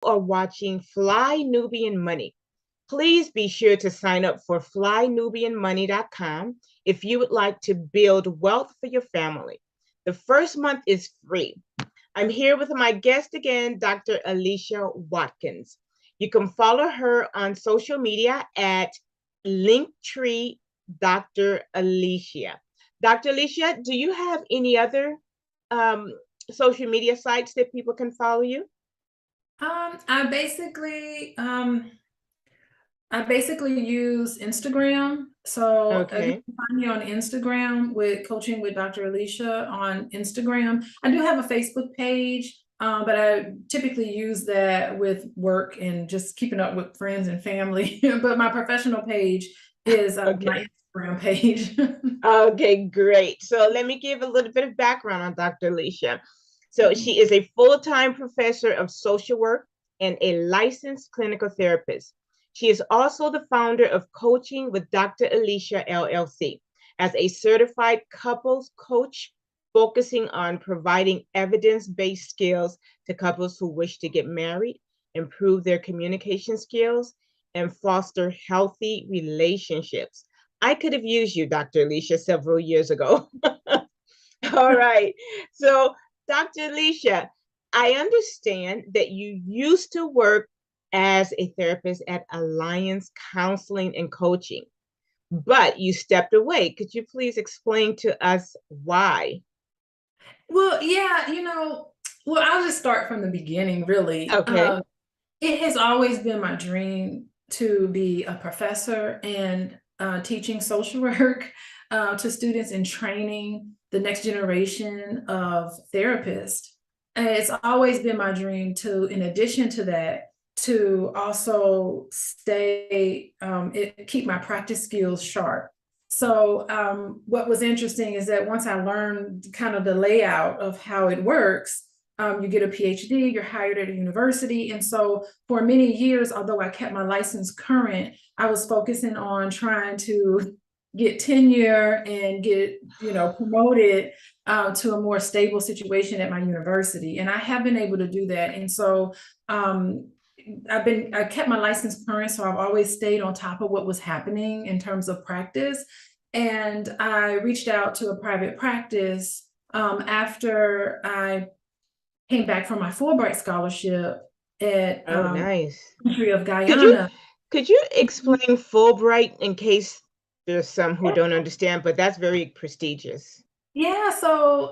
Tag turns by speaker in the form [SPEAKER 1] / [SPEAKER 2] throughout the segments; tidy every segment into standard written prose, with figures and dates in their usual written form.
[SPEAKER 1] Are watching Fly Nubian Money. Please be sure to sign up for flynubianmoney.com if you would like to build wealth for your family. The first month is free. I'm here with my guest again, Dr. Alicia Watkins. You can follow her on social media at Linktree Dr. Alicia. Dr. Alicia, do you have any other um, social media sites that people can follow you?
[SPEAKER 2] I basically use Instagram. So you
[SPEAKER 1] Okay.
[SPEAKER 2] can find me on Instagram with Coaching with Dr. Alicia on Instagram. I do have a Facebook page, but I typically use that with work and just keeping up with friends and family. But my professional page is
[SPEAKER 1] Okay.
[SPEAKER 2] my Instagram page.
[SPEAKER 1] Okay, great. So let me give a little bit of background on Dr. Alicia. So she is a full-time professor of social work and a licensed clinical therapist. She is also the founder of Coaching with Dr. Alicia LLC as a certified couples coach focusing on providing evidence-based skills to couples who wish to get married, improve their communication skills, and foster healthy relationships. I could have used you, Dr. Alicia, several years ago. All right. So, Dr. Alicia, I understand that you used to work as a therapist at Alliance Counseling and Coaching, but you stepped away. Could you please explain to us why?
[SPEAKER 2] Well, yeah, well, I'll just start from the beginning, really.
[SPEAKER 1] Okay.
[SPEAKER 2] It has always been my dream to be a professor and teaching social work to students and training the next generation of therapists. And it's always been my dream to, in addition to that, to also keep my practice skills sharp. So what was interesting is that once I learned kind of the layout of how it works, you get a PhD, you're hired at a university. And so for many years, although I kept my license current, I was focusing on trying to get tenure and get, promoted to a more stable situation at my university. And I have been able to do that. And so I kept my license current. So I've always stayed on top of what was happening in terms of practice. And I reached out to a private practice after I came back from my Fulbright scholarship at
[SPEAKER 1] Oh, nice.
[SPEAKER 2] country of
[SPEAKER 1] Could you
[SPEAKER 2] Guyana.
[SPEAKER 1] could you explain Fulbright in case there's some who don't understand, but that's very prestigious.
[SPEAKER 2] Yeah, so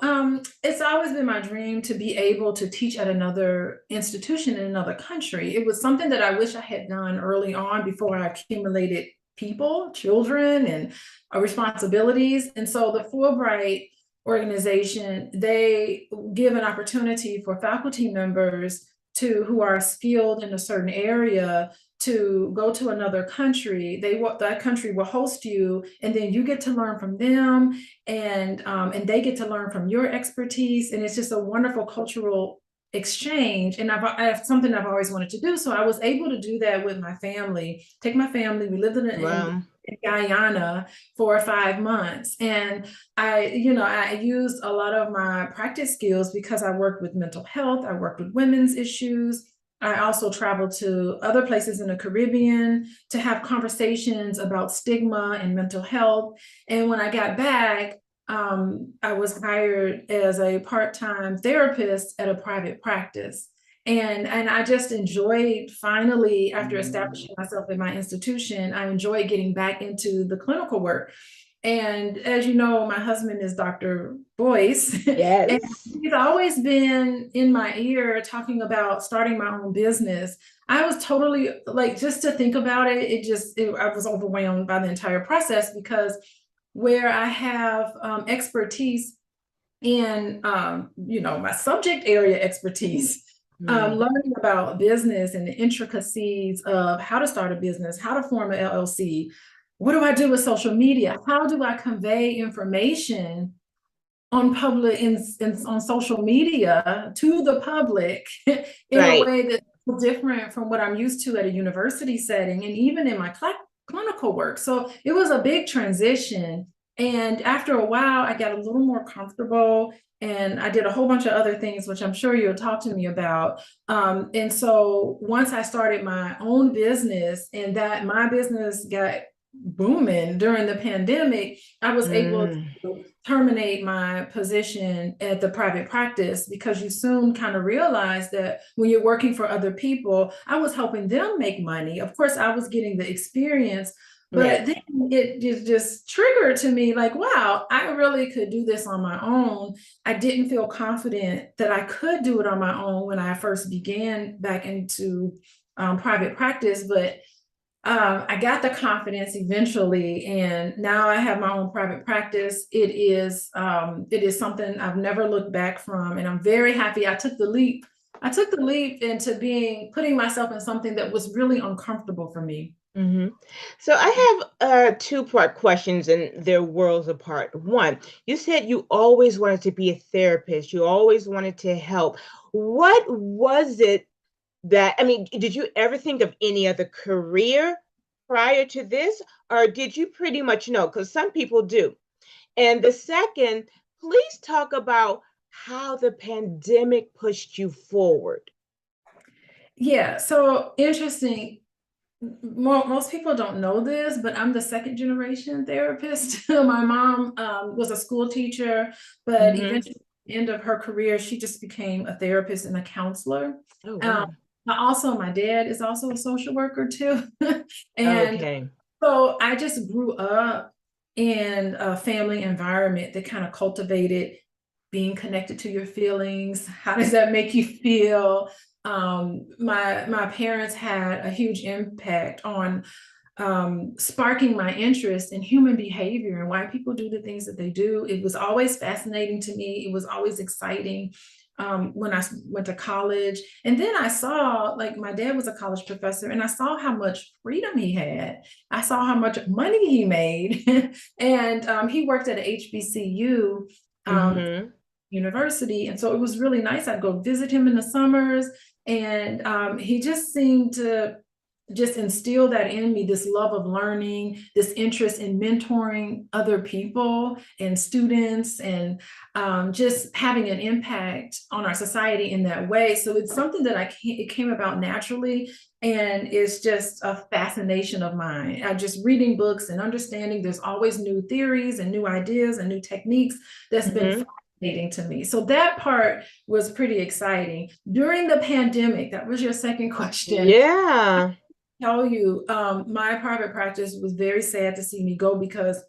[SPEAKER 2] it's always been my dream to be able to teach at another institution in another country. It was something that I wish I had done early on before I accumulated people, children, and responsibilities. And so the Fulbright organization, they give an opportunity for faculty members to who are skilled in a certain area to go to another country. That country will host you, and then you get to learn from them, and they get to learn from your expertise, and it's just a wonderful cultural exchange. And I have something I've always wanted to do, so I was able to do that with my family. Take my family. We lived
[SPEAKER 1] Wow.
[SPEAKER 2] in Guyana for 5 months, and I used a lot of my practice skills because I worked with mental health. I worked with women's issues. I also traveled to other places in the Caribbean to have conversations about stigma and mental health. And when I got back, I was hired as a part-time therapist at a private practice. And I just enjoyed, finally, after establishing myself in my institution, I enjoyed getting back into the clinical work. And as you know, my husband is Dr. Boyce, and
[SPEAKER 1] Yes.
[SPEAKER 2] he's always been in my ear talking about starting my own business. I was totally like, just to think about I was overwhelmed by the entire process, because where I have expertise in, my subject area expertise,
[SPEAKER 1] Hmm.
[SPEAKER 2] learning about business and the intricacies of how to start a business, how to form an LLC. What do I do with social media? How do I convey information on on social media to the public in a
[SPEAKER 1] Right.
[SPEAKER 2] way that's different from what I'm used to at a university setting and even in my clinical work. So it was a big transition. And after a while, I got a little more comfortable and I did a whole bunch of other things, which I'm sure you'll talk to me about. And so once I started my own business and that my business got booming during the pandemic, I was able
[SPEAKER 1] Mm,
[SPEAKER 2] to terminate my position at the private practice because you soon kind of realize that when you're working for other people, I was helping them make money. Of course, I was getting the experience, but
[SPEAKER 1] right.
[SPEAKER 2] then it just triggered to me like, wow, I really could do this on my own. I didn't feel confident that I could do it on my own when I first began back into private practice, but I got the confidence eventually, and now I have my own private practice. It is something I've never looked back from, and I'm very happy I took the leap. I took the leap into putting myself in something that was really uncomfortable for me.
[SPEAKER 1] Hmm. So I have two-part questions, and they're worlds apart. One, you said you always wanted to be a therapist. You always wanted to help. What was it that, I mean, did you ever think of any other career prior to this, or did you pretty much know? Because some people do. And the second, please talk about how the pandemic pushed you forward.
[SPEAKER 2] Yeah, so interesting. Most people don't know this, but I'm the second generation therapist. My mom was a school teacher, but
[SPEAKER 1] Hmm.
[SPEAKER 2] eventually, at the end of her career, she just became a therapist and a counselor.
[SPEAKER 1] Oh,
[SPEAKER 2] Um,
[SPEAKER 1] wow.
[SPEAKER 2] Also, my dad is also a social worker too. And
[SPEAKER 1] Okay.
[SPEAKER 2] so I just grew up in a family environment that kind of cultivated being connected to your feelings. How does that make you feel? My parents had a huge impact on sparking my interest in human behavior and why people do the things that they do. It was always fascinating to me. It was always exciting. When I went to college, and then I saw, like, my dad was a college professor, and I saw how much freedom he had. I saw how much money he made, and he worked at a HBCU.
[SPEAKER 1] Hmm.
[SPEAKER 2] University. And so it was really nice. I'd go visit him in the summers. And he just seemed to just instill that in me, this love of learning, this interest in mentoring other people and students, and just having an impact on our society in that way. So it's something that it came about naturally. And it's just a fascination of mine. I just reading books and understanding there's always new theories and new ideas and new techniques that's been
[SPEAKER 1] Hmm.
[SPEAKER 2] fascinating to me. So that part was pretty exciting. During the pandemic, that was your second question.
[SPEAKER 1] Yeah.
[SPEAKER 2] Tell you, my private practice was very sad to see me go because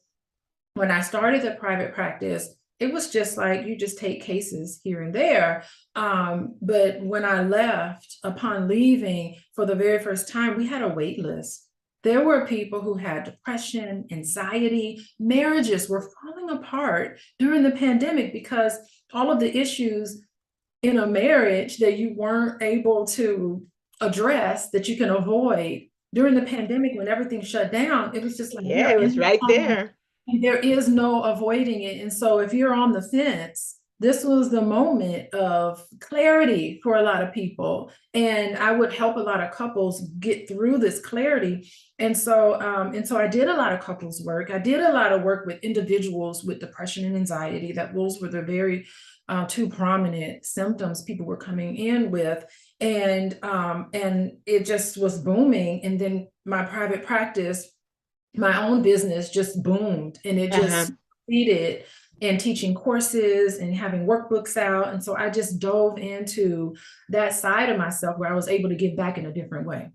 [SPEAKER 2] when I started the private practice, it was just like you just take cases here and there. But when I left, upon leaving for the very first time, we had a wait list. There were people who had depression, anxiety, marriages were falling apart during the pandemic because all of the issues in a marriage that you weren't able to address, that you can avoid during the pandemic when everything shut down. It was just like we
[SPEAKER 1] Yeah,
[SPEAKER 2] are
[SPEAKER 1] it
[SPEAKER 2] in
[SPEAKER 1] was
[SPEAKER 2] this
[SPEAKER 1] right
[SPEAKER 2] moment
[SPEAKER 1] there.
[SPEAKER 2] and there is no avoiding it. And so if you're on the fence, this was the moment of clarity for a lot of people. And I would help a lot of couples get through this clarity. And so I did a lot of couples work. I did a lot of work with individuals with depression and anxiety. That those were the very two prominent symptoms people were coming in with. And it just was booming. And then my private practice, my own business just boomed, and it
[SPEAKER 1] Uh-huh.
[SPEAKER 2] just succeeded in teaching courses and having workbooks out. And so I just dove into that side of myself where I was able to give back in a different way.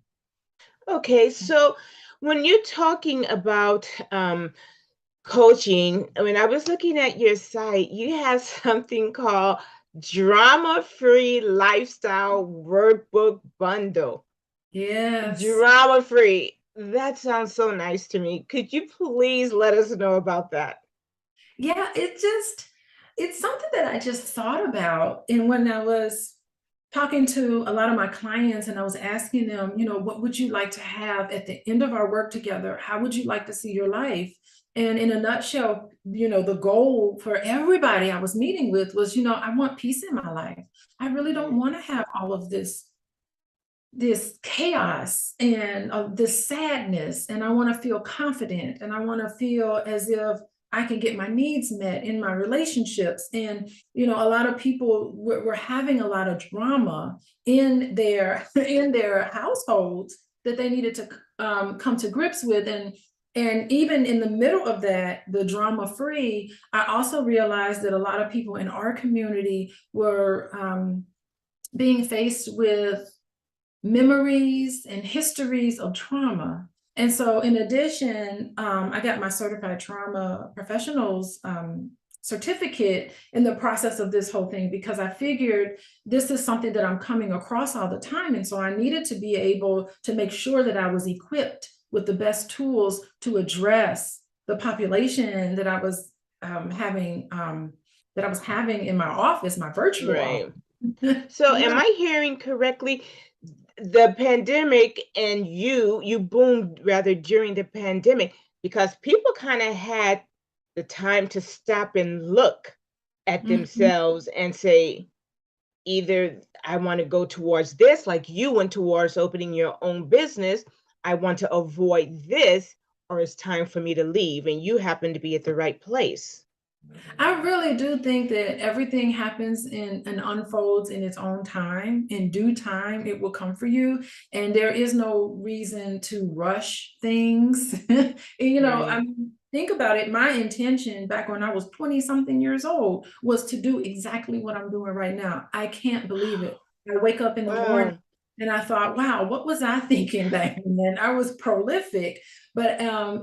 [SPEAKER 1] Okay, so when you're talking about coaching, I mean, I was looking at your site, you have something called Drama-Free Lifestyle Workbook Bundle.
[SPEAKER 2] Yes.
[SPEAKER 1] Drama-free. That sounds so nice to me. Could you please let us know about that?
[SPEAKER 2] Yeah, it's something that I just thought about. And when I was talking to a lot of my clients and I was asking them, what would you like to have at the end of our work together? How would you like to see your life? And in a nutshell, the goal for everybody I was meeting with was, I want peace in my life. I really don't want to have all of this chaos and this sadness, and I want to feel confident, and I want to feel as if I can get my needs met in my relationships. And, you know, a lot of people were having a lot of drama in their in their households that they needed to come to grips with. And even in the middle of that, the drama free, I also realized that a lot of people in our community were being faced with memories and histories of trauma. And so, in addition, I got my certified trauma professionals certificate in the process of this whole thing, because I figured this is something that I'm coming across all the time. And so I needed to be able to make sure that I was equipped with the best tools to address the population that I was having in my office, my virtual
[SPEAKER 1] Right.
[SPEAKER 2] office.
[SPEAKER 1] So am
[SPEAKER 2] Yeah.
[SPEAKER 1] I hearing correctly? The pandemic and you boomed rather during the pandemic because people kind of had the time to stop and look at
[SPEAKER 2] Mhm.
[SPEAKER 1] themselves and say, either I want to go towards this, like you went towards opening your own business, I want to avoid this, or it's time for me to leave. And you happen to be at the right place.
[SPEAKER 2] I really do think that everything happens in and unfolds in its own time. In due time, it will come for you. And there is no reason to rush things. You know, I
[SPEAKER 1] Right,
[SPEAKER 2] mean, think about it. My intention back when I was 20 something years old was to do exactly what I'm doing right now. I can't believe it. I wake up in the morning
[SPEAKER 1] wow.
[SPEAKER 2] and I thought, wow, what was I thinking back then? I was prolific, but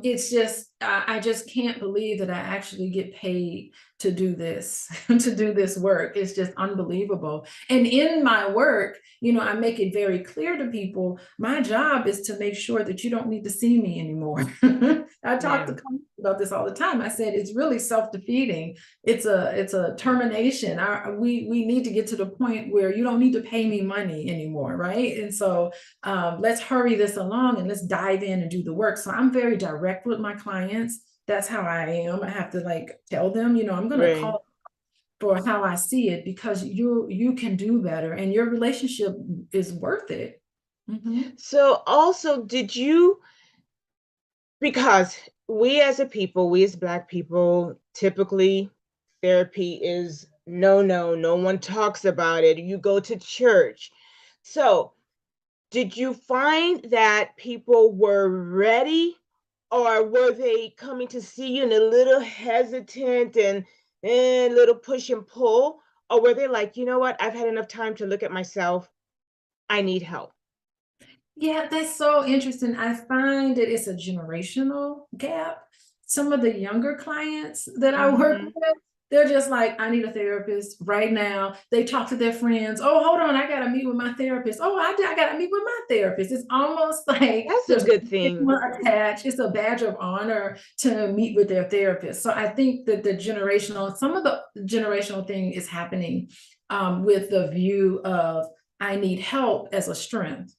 [SPEAKER 2] it's just, I just can't believe that I actually get paid to do this, to do this work. It's just unbelievable. And in my work, you know, I make it very clear to people, my job is to make sure that you don't need to see me anymore. I talk to
[SPEAKER 1] Yeah,
[SPEAKER 2] clients about this all the time. I said it's really self-defeating. It's a termination. We need to get to the point where you don't need to pay me money anymore, right? And so let's hurry this along and let's dive in and do the work. So I'm very direct with my clients. That's how I am. I have to like tell them, you know, I'm going to
[SPEAKER 1] right.
[SPEAKER 2] call for how I see it, because you can do better and your relationship is worth it. Mhm.
[SPEAKER 1] So also, did you, because we as a people, we as Black people, typically therapy is no, no, no one talks about it. You go to church. So, did you find that people were ready, or were they coming to see you and a little hesitant and a little push and pull? Or were they like, you know what, I've had enough time to look at myself. I need help.
[SPEAKER 2] Yeah, that's so interesting. I find that it's a generational gap. Some of the younger clients that I work
[SPEAKER 1] Hmm.
[SPEAKER 2] with, they're just like, I need a therapist right now. They talk to their friends. Oh, hold on, I gotta meet with my therapist. Oh, I gotta meet with my therapist. It's almost like
[SPEAKER 1] That's a
[SPEAKER 2] there's a
[SPEAKER 1] good thing.
[SPEAKER 2] stigma attached. It's a badge of honor to meet with their therapist. So I think that some of the generational thing is happening with the view of I need help as a strength.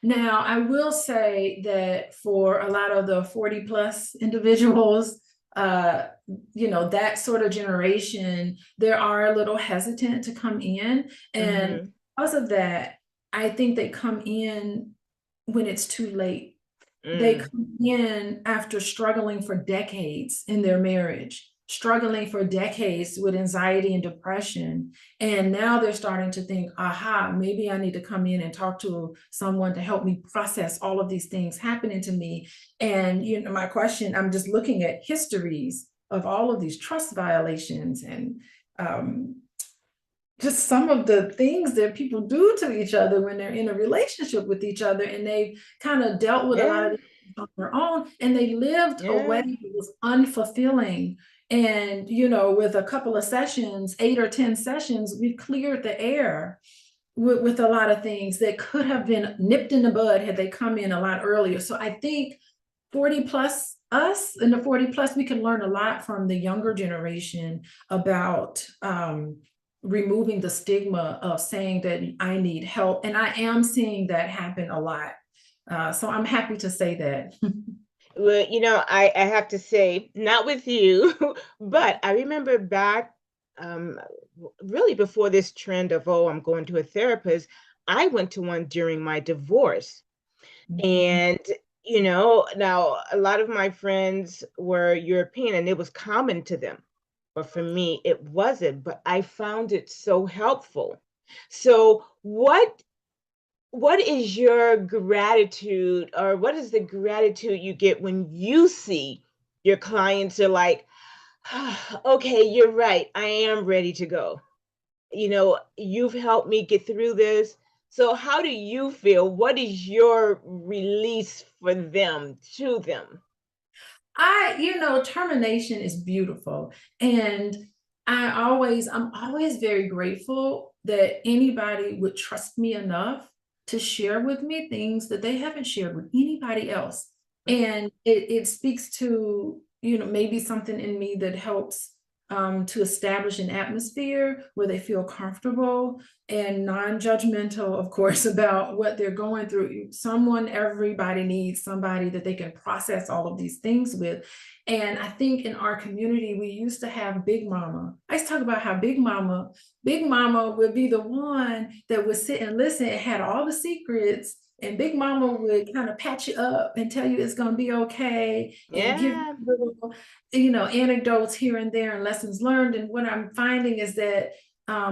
[SPEAKER 2] Now, I will say that for a lot of the 40 plus individuals, uh, you know, that sort of generation, they are a little hesitant to come in. And
[SPEAKER 1] Hmm.
[SPEAKER 2] because of that, I think they come in when it's too late. They
[SPEAKER 1] Mm.
[SPEAKER 2] come in after struggling for decades in their marriage, struggling for decades with anxiety and depression. And now they're starting to think, aha, maybe I need to come in and talk to someone to help me process all of these things happening to me. And, you know, my question, I'm just looking at histories of all of these trust violations and um, just some of the things that people do to each other when they're in a relationship with each other, and they've kind of dealt with a lot
[SPEAKER 1] Yeah,
[SPEAKER 2] of this on their own, and they lived a way
[SPEAKER 1] yeah,
[SPEAKER 2] that was unfulfilling. And you know, with a couple of sessions, 8 or 10 sessions, we cleared the air with a lot of things that could have been nipped in the bud had they come in a lot earlier. So I think 40 plus us, and the 40 plus, we can learn a lot from the younger generation about removing the stigma of saying that I need help. And I am seeing that happen a lot. So I'm happy to say that.
[SPEAKER 1] well, I have to say, not with you, but I remember back, um, really before this trend of, oh, I'm going to a therapist, I went to one during my divorce.
[SPEAKER 2] Mhm.
[SPEAKER 1] And, now a lot of my friends were European and it was common to them. But for me, it wasn't, but I found it so helpful. So what is your gratitude, or what is the gratitude you get when you see your clients are like, "Ah, okay, you're right. I am ready to go. You've helped me get through this." So how do you feel? What is your release for them, to them?
[SPEAKER 2] Termination is beautiful. And I'm always very grateful that anybody would trust me enough to share with me things that they haven't shared with anybody else. And it speaks to, maybe something in me that helps to establish an atmosphere where they feel comfortable and non-judgmental, of course, about what they're going through. Everybody needs somebody that they can process all of these things with. And I think in our community, we used to have Big Mama. I used to talk about how Big Mama would be the one that would sit and listen and had all the secrets. And Big Mama would kind of patch you up and tell you it's going to be okay and give you
[SPEAKER 1] Yeah,
[SPEAKER 2] little, anecdotes here and there and lessons learned. And what I'm finding is that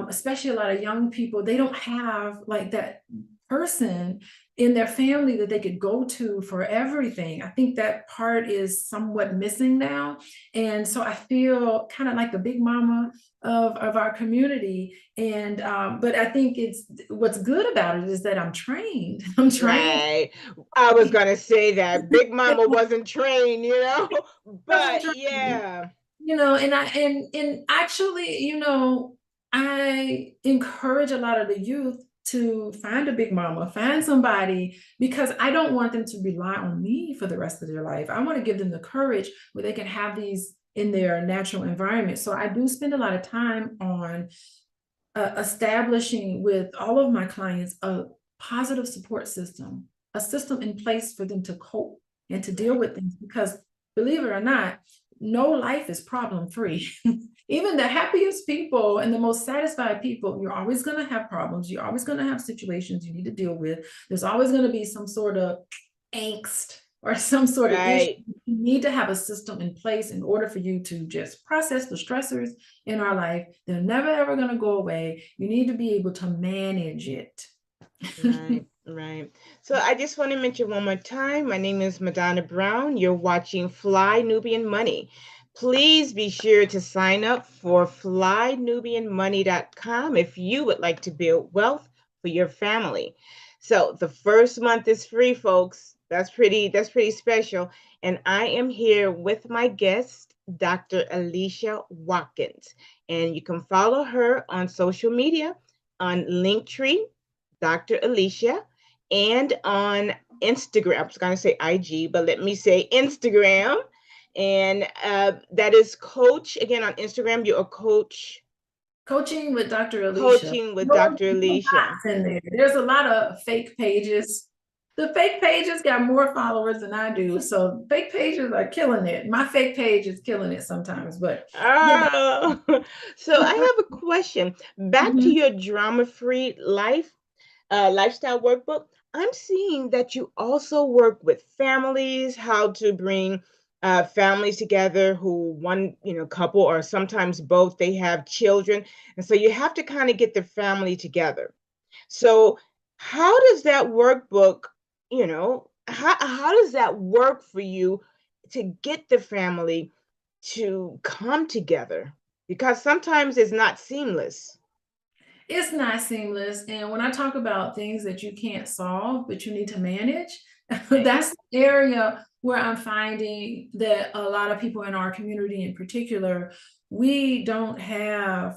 [SPEAKER 2] especially a lot of young people, they don't have like that person in their family that they could go to for everything. I think that part is somewhat missing now. And so I feel kind of like the Big Mama of our community. And but I think it's what's good about it is that I'm trained. I'm trained.
[SPEAKER 1] right. I was gonna say that Big Mama wasn't trained,
[SPEAKER 2] Wasn't
[SPEAKER 1] but
[SPEAKER 2] trained.
[SPEAKER 1] yeah,
[SPEAKER 2] And actually, I encourage a lot of the youth to find a Big Mama, find somebody, because I don't want them to rely on me for the rest of their life. I want to give them the courage where they can have these in their natural environment. So I do spend a lot of time on establishing with all of my clients a positive support system, a system in place for them to cope and to deal
[SPEAKER 1] right,
[SPEAKER 2] with things. Because believe it or not, no life is problem free. Even the happiest people and the most satisfied people, you're always going to have problems. You're always going to have situations you need to deal with. There's always going to be some sort of angst or some sort of issue.
[SPEAKER 1] right,
[SPEAKER 2] You need to have a system in place in order for you to just process the stressors in our life. They're never ever going to go away. You need to be able to manage it.
[SPEAKER 1] right, right. So I just want to mention one more time. My name is Madonna Brown. You're watching Fly Nubian Money. Please be sure to sign up for flynubianmoney.com if you would like to build wealth for your family. So the first month is free, folks. That's pretty special. And I am here with my guest, Dr. Alicia Watkins. And you can follow her on social media on Linktree, Dr. Alicia, and on Instagram. I was going to say IG, but let me say Instagram. And that is Coach. Again, on Instagram, you're a coach,
[SPEAKER 2] Coaching with Dr. Alicia.
[SPEAKER 1] coaching with
[SPEAKER 2] No,
[SPEAKER 1] Dr.
[SPEAKER 2] no
[SPEAKER 1] Alicia.
[SPEAKER 2] bots in there. There's a lot of fake pages. The fake pages got more followers than I do. So fake pages are killing it. My fake page is killing it sometimes, but yeah.
[SPEAKER 1] Oh, so I have a question. Back to
[SPEAKER 2] Mhm.
[SPEAKER 1] your drama-free lifestyle workbook. I'm seeing that you also work with families, how to bring families together who one, couple or sometimes both, they have children. And so you have to kind of get the family together. So how does that workbook, how does that work for you to get the family to come together? Because sometimes it's not seamless.
[SPEAKER 2] It's not seamless. And when I talk about things that you can't solve, but you need to manage,
[SPEAKER 1] Right.
[SPEAKER 2] that's the area where I'm finding that a lot of people in our community in particular, we don't have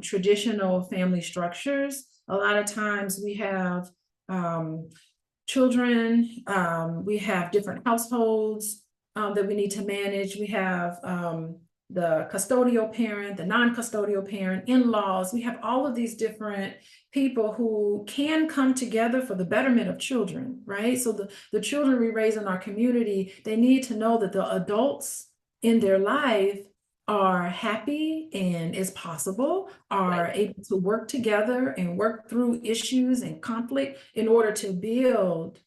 [SPEAKER 2] traditional family structures. A lot of times we have um, children, we have different households that we need to manage. We have the custodial parent, the non-custodial parent, in-laws. We have all of these different people who can come together for the betterment of children, right? So the children we raise in our community, they need to know that the adults in their life are happy and is possible,
[SPEAKER 1] Right.
[SPEAKER 2] are able to work together and work through issues and conflict in order to build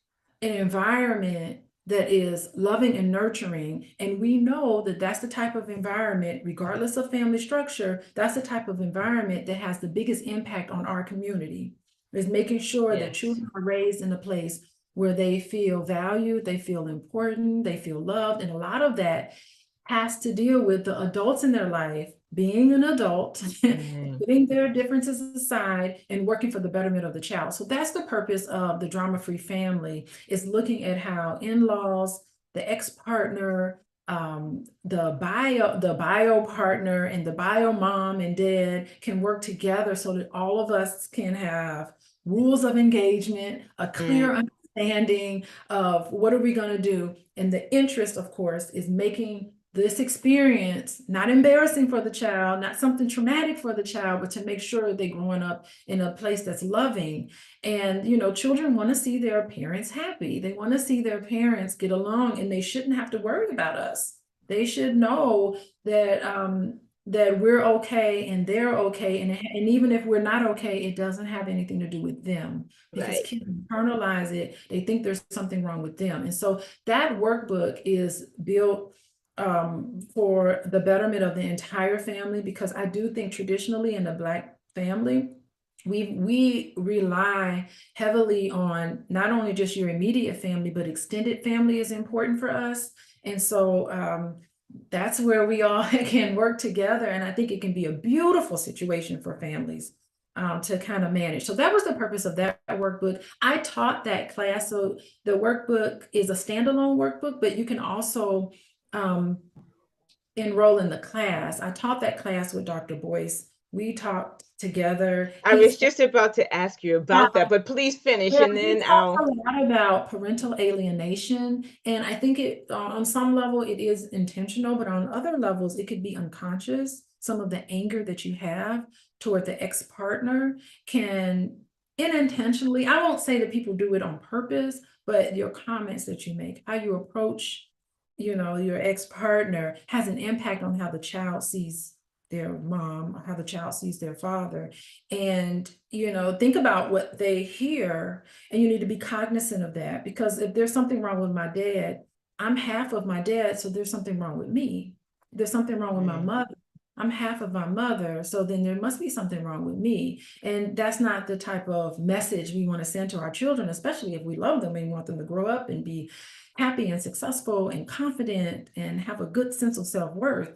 [SPEAKER 2] an environment that is loving and nurturing. And we know that that's the type of environment, regardless of family structure, that's the type of environment that has the biggest impact on our community, is making sure that
[SPEAKER 1] Yes.
[SPEAKER 2] children are raised in a place where they feel valued, they feel important, they feel loved. And a lot of that has to deal with the adults in their life being an adult,
[SPEAKER 1] Mm.
[SPEAKER 2] putting their differences aside and working for the betterment of the child. So that's the purpose of the drama-free family, is looking at how in-laws, the ex-partner, the bio partner and the bio mom and dad can work together so that all of us can have rules of engagement, a clear understanding of what are we going to do. And the interest, of course, is making this experience not embarrassing for the child, not something traumatic for the child, but to make sure they're growing up in a place that's loving. And, you know, children want to see their parents happy. They want to see their parents get along, and they shouldn't have to worry about us. They should know that that we're okay and they're okay. And even if we're not okay, it doesn't have anything to do with them, because
[SPEAKER 1] Right.
[SPEAKER 2] kids internalize it. They think there's something wrong with them. And so that workbook is built for the betterment of the entire family, because I do think traditionally in the Black family, we rely heavily on not only just your immediate family, but extended family is important for us. And so that's where we all can work together. And I think it can be a beautiful situation for families to kind of manage. So that was the purpose of that workbook. I taught that class. So the workbook is a standalone workbook, but you can also enroll in the class. I taught that class with Dr. Boyce. We talked together.
[SPEAKER 1] I was just about to ask you about that, but please finish
[SPEAKER 2] Yeah,
[SPEAKER 1] and
[SPEAKER 2] he
[SPEAKER 1] then
[SPEAKER 2] talks
[SPEAKER 1] I'll.
[SPEAKER 2] a lot about parental alienation, and I think it on some level it is intentional, but on other levels it could be unconscious. Some of the anger that you have toward the ex-partner can unintentionally, I won't say that people do it on purpose, but your comments that you make, how you approach, you know, your ex-partner has an impact on how the child sees their mom, or how the child sees their father. And, you know, think about what they hear, and you need to be cognizant of that, because if there's something wrong with my dad, I'm half of my dad, so there's something wrong with me. If there's something wrong with my mother, I'm half of my mother, so then there must be something wrong with me. And that's not the type of message we want to send to our children, especially if we love them and want them to grow up and be happy and successful and confident and have a good sense of self-worth,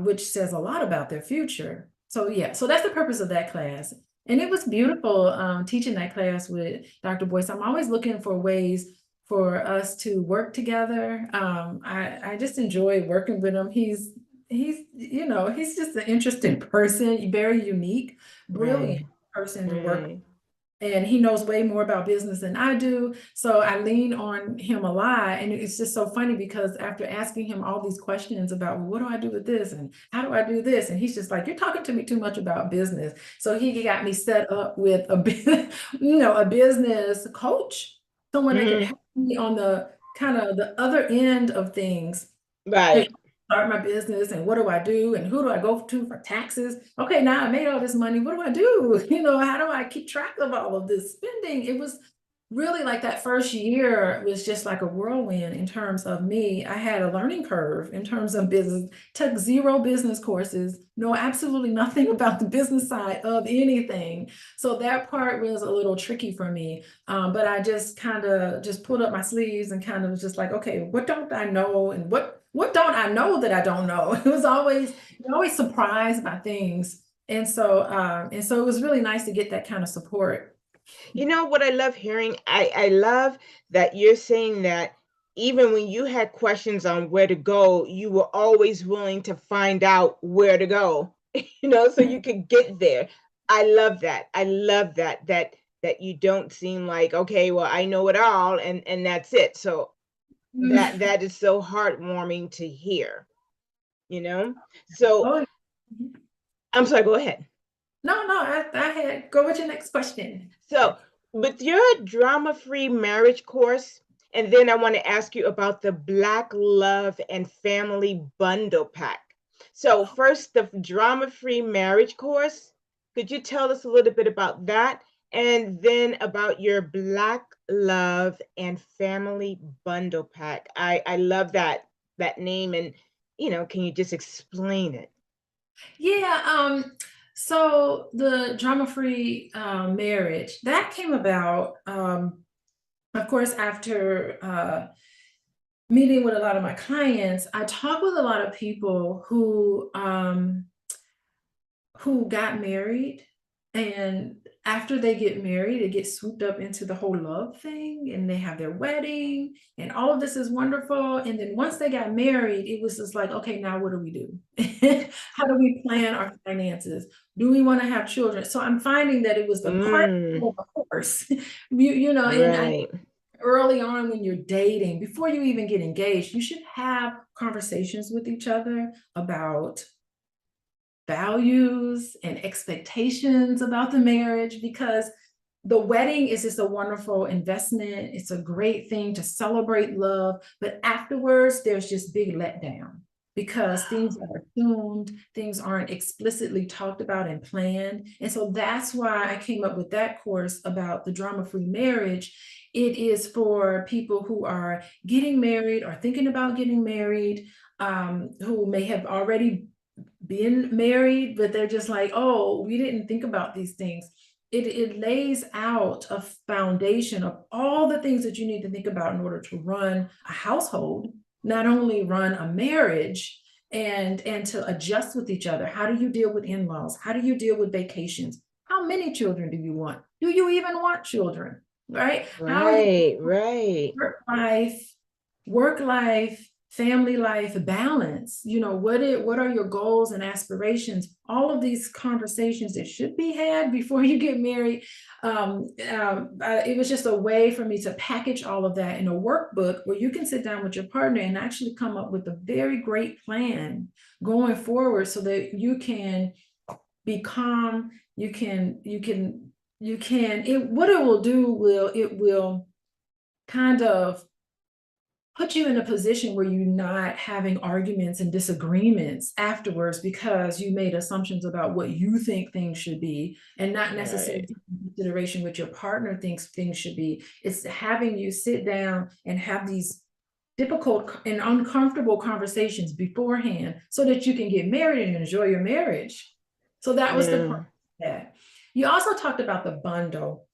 [SPEAKER 2] which says a lot about their future. So yeah, so that's the purpose of that class. And it was beautiful teaching that class with Dr. Boyce. I'm always looking for ways for us to work together. I just enjoy working with him. You know, he's just an interesting person, very unique, brilliant
[SPEAKER 1] Right.
[SPEAKER 2] person to work with.
[SPEAKER 1] Right.
[SPEAKER 2] And he knows way more about business than I do. So I lean on him a lot. And it's just so funny, because after asking him all these questions about, well, what do I do with this? And how do I do this? And he's just like, you're talking to me too much about business. So he got me set up with a business coach, someone that could help me on the kind of the other end of things. Hey,
[SPEAKER 1] Right.
[SPEAKER 2] start my business, and what do I do, and who do I go to for taxes? Okay, now I made all this money, what do I do? You know, how do I keep track of all of this spending? It was really like that first year was just like a whirlwind in terms of me. I had a learning curve in terms of business, took 0 business courses, know absolutely nothing about the business side of anything. So that part was a little tricky for me. But I just kind of just pulled up my sleeves and kind of was just like, okay, what don't I know? And what don't I know that I don't know? It was always, you're always surprised by things. And so it was really nice to get that kind of support.
[SPEAKER 1] You know what I love hearing? I love that you're saying that even when you had questions on where to go, you were always willing to find out where to go, so you could get there. I love that. I love that you don't seem like, okay, well, I know it all and that's it. So that is so heartwarming to hear, you know? So
[SPEAKER 2] Oh,
[SPEAKER 1] I'm sorry, go ahead.
[SPEAKER 2] no, I had go with your next question.
[SPEAKER 1] So, with your drama-free marriage course, and then I want to ask you about the Black Love and Family Bundle Pack. So, first, the drama-free marriage course. Could you tell us a little bit about that? And then about your Black love, and family bundle pack. I love that name, and can you just explain it?
[SPEAKER 2] Yeah, so the drama-free marriage that came about, of course, after meeting with a lot of my clients. I talk with a lot of people who got married, and after they get married, they get swooped up into the whole love thing, and they have their wedding, and all of this is wonderful. And then once they got married, it was just like, okay, now what do we do? How do we plan our finances? Do we want to have children? So I'm finding that it was the cart
[SPEAKER 1] Mm,
[SPEAKER 2] before the horse. And I
[SPEAKER 1] right.
[SPEAKER 2] early on when you're dating, before you even get engaged, you should have conversations with each other about values and expectations about the marriage, because the wedding is just a wonderful investment. It's a great thing to celebrate love, but afterwards there's just big letdown because things are assumed, things aren't explicitly talked about and planned. And so that's why I came up with that course about the drama-free marriage. It is for people who are getting married or thinking about getting married, who may have already been married, but they're just like, oh, we didn't think about these things. It lays out a foundation of all the things that you need to think about in order to run a household, not only run a marriage, and to adjust with each other. How do you deal with in-laws? How do you deal with vacations? How many children do you want? Do you even want children? Right? How are you
[SPEAKER 1] Right, right.
[SPEAKER 2] work life, family life balance? What are your goals and aspirations? All of these conversations that should be had before you get married. It was just a way for me to package all of that in a workbook where you can sit down with your partner and actually come up with a very great plan going forward, so that you can be calm. What it will do will kind of put you in a position where you're not having arguments and disagreements afterwards because you made assumptions about what you think things should be, and not necessarily
[SPEAKER 1] Right.
[SPEAKER 2] taking consideration what your partner thinks things should be. It's having you sit down and have these difficult and uncomfortable conversations beforehand so that you can get married and enjoy your marriage. So that was the part
[SPEAKER 1] Yeah.
[SPEAKER 2] of that. You also talked about the bundle.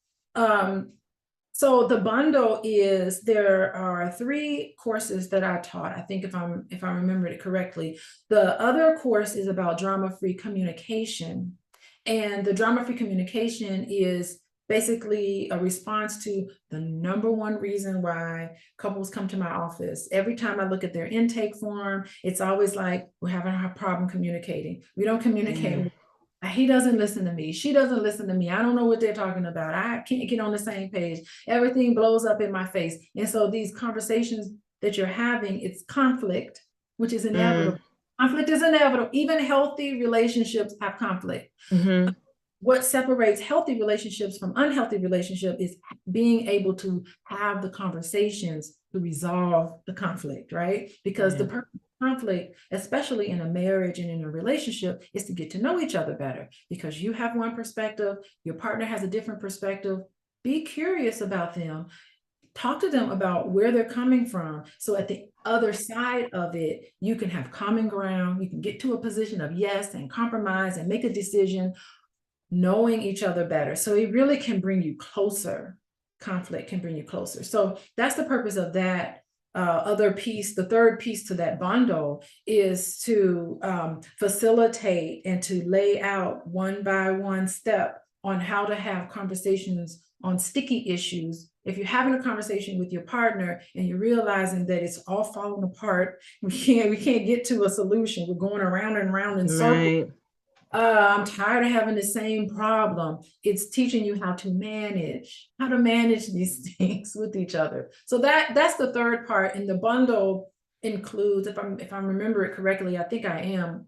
[SPEAKER 2] So the bundle is, there are 3 courses that I taught. I think if I remember it correctly. The other course is about drama-free communication. And the drama-free communication is basically a response to the number one reason why couples come to my office. Every time I look at their intake form, it's always like, we're having a problem communicating. We don't communicate.
[SPEAKER 1] Yeah.
[SPEAKER 2] He doesn't listen to me. She doesn't listen to me. I don't know what they're talking about. I can't get on the same page. Everything blows up in my face. And so these conversations that you're having, it's conflict, which is
[SPEAKER 1] Mm,
[SPEAKER 2] inevitable. Conflict is inevitable. Even healthy relationships have conflict.
[SPEAKER 1] mm-hmm.
[SPEAKER 2] What separates healthy relationships from unhealthy relationship is being able to have the conversations to resolve the conflict, right? Because the
[SPEAKER 1] Yeah.
[SPEAKER 2] purpose of conflict, especially in a marriage and in a relationship, is to get to know each other better, because you have one perspective, your partner has a different perspective. Be curious about them. Talk to them about where they're coming from. So at the other side of it, you can have common ground. You can get to a position of yes and compromise and make a decision, knowing each other better. So it really can bring you closer. Conflict can bring you closer. So that's the purpose of that other piece. The third piece to that bundle is to facilitate and to lay out one by one step on how to have conversations on sticky issues. If you're having a conversation with your partner and you're realizing that it's all falling apart, we can't get to a solution. We're going around and around in circles.
[SPEAKER 1] Right.
[SPEAKER 2] I'm tired of having the same problem. It's teaching you how to manage these things with each other. So that's the third part. And the bundle includes, if I remember it correctly, I think I am,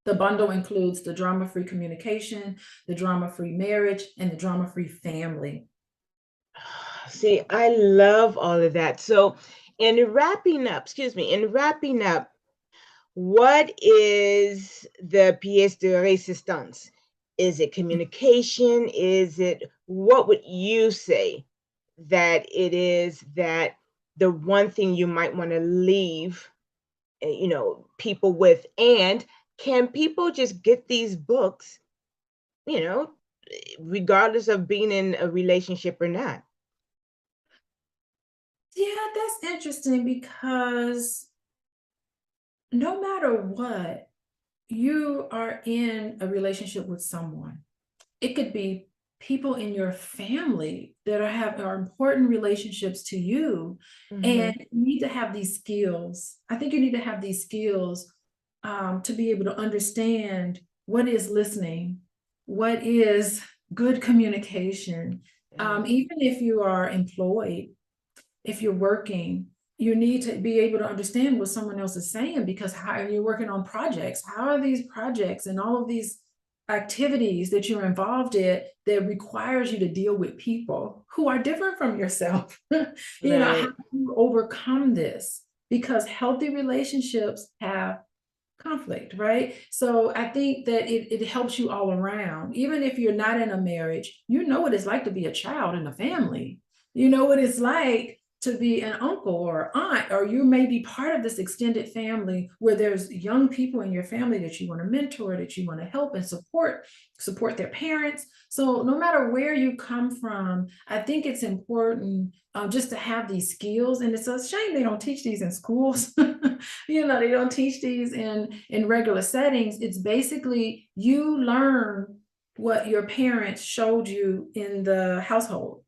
[SPEAKER 2] the bundle includes the drama-free communication, the drama-free marriage, and the drama-free family.
[SPEAKER 1] See, I love all of that. So, in wrapping up, what is the pièce de résistance? Is it communication? What would you say? that it is that the one thing you might want to leave, people with? And can people just get these books, you know, regardless of being in a relationship or not?
[SPEAKER 2] Yeah, that's interesting because no matter what, you are in a relationship with someone. It could be people in your family that are important relationships to you,
[SPEAKER 1] Hmm.
[SPEAKER 2] and you need to have these skills. I think you need to have these skills to be able to understand what is listening, what is good communication.
[SPEAKER 1] Yeah.
[SPEAKER 2] Even if you are employed, if you're working, you need to be able to understand what someone else is saying, because how you're working on projects, how are these projects and all of these activities that you're involved in that requires you to deal with people who are different from yourself. How
[SPEAKER 1] Right.
[SPEAKER 2] do you overcome this? Because healthy relationships have conflict, right? So I think that it helps you all around. Even if you're not in a marriage, you know what it's like to be a child in a family. You know what it's like to be an uncle or aunt, or you may be part of this extended family where there's young people in your family that you want to mentor, that you want to help and support their parents. So no matter where you come from, I think it's important just to have these skills. And it's a shame they don't teach these in schools. They don't teach these in regular settings. It's basically you learn what your parents showed you in the household,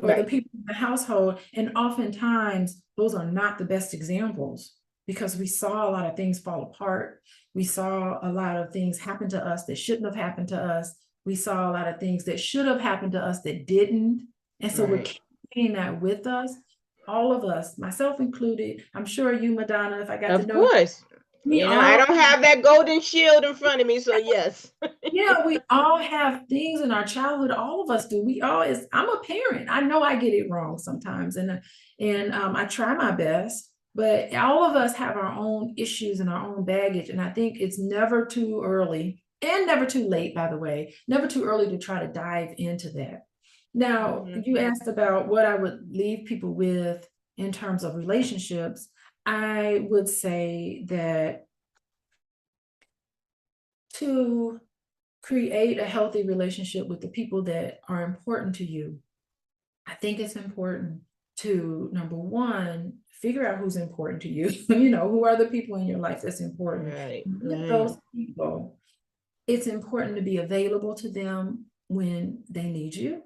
[SPEAKER 2] or the
[SPEAKER 1] Right.
[SPEAKER 2] people in the household. And oftentimes those are not the best examples, because we saw a lot of things fall apart. We saw a lot of things happen to us that shouldn't have happened to us. We saw a lot of things that should have happened to us that didn't. And so we're
[SPEAKER 1] Right.
[SPEAKER 2] carrying that with us, all of us, myself included. I'm sure you, Madonna, if I got to
[SPEAKER 1] Of
[SPEAKER 2] know,
[SPEAKER 1] course.
[SPEAKER 2] we
[SPEAKER 1] I
[SPEAKER 2] all,
[SPEAKER 1] don't have that golden shield in front of me, so yes.
[SPEAKER 2] yeah, we all have things in our childhood. All of us do. We always, I'm a parent. I know I get it wrong sometimes. And I try my best, but all of us have our own issues and our own baggage. And I think it's never too early and never too late, by the way, never too early to try to dive into that. Now,
[SPEAKER 1] Hmm.
[SPEAKER 2] you asked about what I would leave people with in terms of relationships. I would say that to create a healthy relationship with the people that are important to you, I think it's important to, number one, figure out who's important to you. Who are the people in your life that's important?
[SPEAKER 1] Right.
[SPEAKER 2] With
[SPEAKER 1] Right.
[SPEAKER 2] those people, it's important to be available to them when they need you.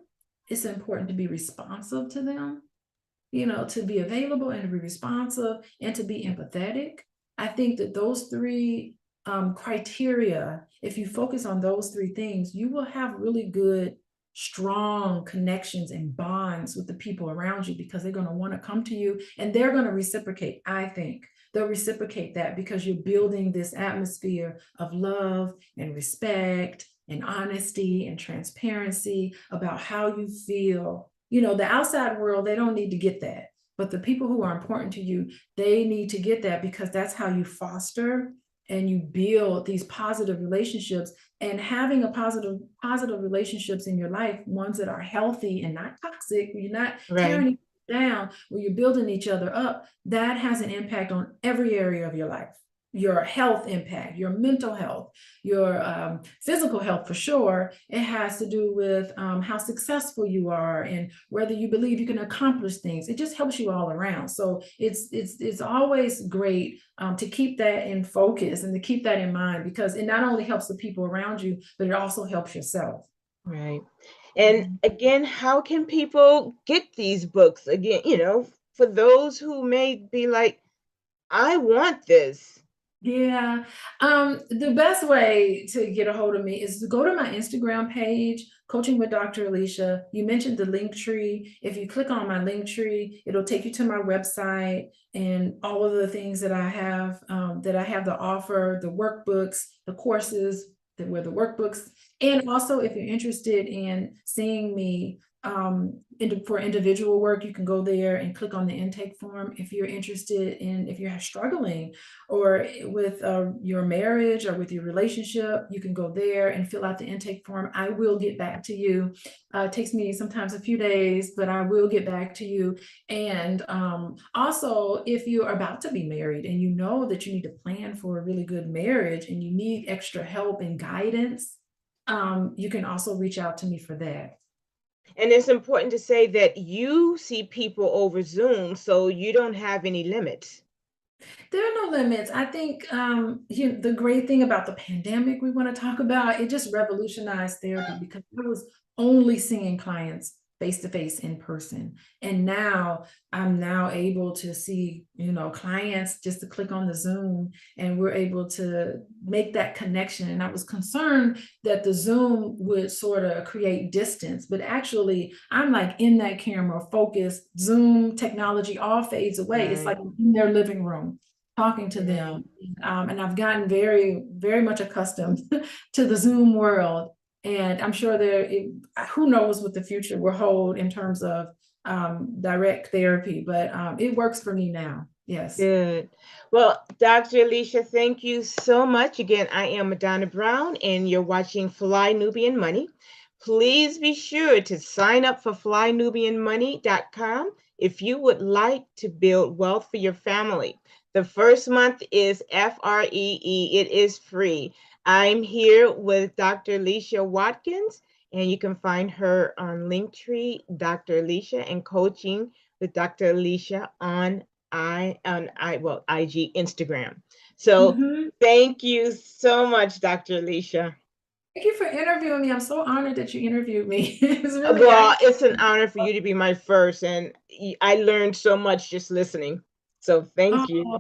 [SPEAKER 2] It's important to be responsive to them, to be available and to be responsive and to be empathetic. I think that those three criteria, if you focus on those three things, you will have really good, strong connections and bonds with the people around you, because they're going to want to come to you and they're going to reciprocate. I think they'll reciprocate that because you're building this atmosphere of love and respect and honesty and transparency about how you feel. The outside world, they don't need to get that. But the people who are important to you, they need to get that, because that's how you foster and you build these positive relationships. And having a positive relationships in your life, ones that are healthy and not toxic, where you're not
[SPEAKER 1] Right.
[SPEAKER 2] tearing each other down, where you're building each other up, that has an impact on every area of your life. Your health impact, your mental health, your physical health, for sure. It has to do with how successful you are and whether you believe you can accomplish things. It just helps you all around. So it's always great to keep that in focus and to keep that in mind, because it not only helps the people around you, but it also helps yourself.
[SPEAKER 1] Right. And
[SPEAKER 2] Mhm.
[SPEAKER 1] again, how can people get these books? Again, for those who may be like, I want this.
[SPEAKER 2] Yeah. The best way to get a hold of me is to go to my Instagram page, Coaching with Dr. Alicia. You mentioned the link tree. If you click on my link tree, it'll take you to my website and all of the things that I have to offer, the workbooks, the courses that were the workbooks. And also, if you're interested in seeing me For individual work, you can go there and click on the intake form. If you're interested in, if you're struggling or with your marriage or with your relationship, you can go there and fill out the intake form. I will get back to you. It takes me sometimes a few days, but I will get back to you. And also, if you're about to be married and you know that you need to plan for a really good marriage and you need extra help and guidance, you can also reach out to me for that.
[SPEAKER 1] And it's important to say that you see people over Zoom, so you don't have any limits.
[SPEAKER 2] There are no limits. I think the great thing about the pandemic we want to talk about, it just revolutionized therapy because I was only seeing clients face to face in person. And now I'm now able to see, clients just to click on the Zoom and we're able to make that connection. And I was concerned that the Zoom would sort of create distance, but actually I'm like in that camera focused. Zoom technology all fades away. It's
[SPEAKER 1] Right.
[SPEAKER 2] like in their living room talking to
[SPEAKER 1] Right.
[SPEAKER 2] them. And I've gotten very, very much accustomed to the Zoom world. And I'm sure who knows what the future will hold in terms of direct therapy, but it works for me now. Yes.
[SPEAKER 1] Good. Well, Dr. Alicia, thank you so much. Again, I am Madonna Brown, and you're watching Fly Nubian Money. Please be sure to sign up for flynubianmoney.com if you would like to build wealth for your family. The first month is FREE, it is free. I'm here with Dr. Alicia Watkins, and you can find her on Linktree, Dr. Alicia, and coaching with Dr. Alicia on IG, Instagram. So
[SPEAKER 2] Mhm.
[SPEAKER 1] thank you so much, Dr. Alicia.
[SPEAKER 2] Thank you for interviewing me. I'm so honored that you interviewed me. It was really
[SPEAKER 1] Well,
[SPEAKER 2] actually.
[SPEAKER 1] it's an honor for you to be my first, and I learned so much just listening. So
[SPEAKER 2] Oh,
[SPEAKER 1] thank you.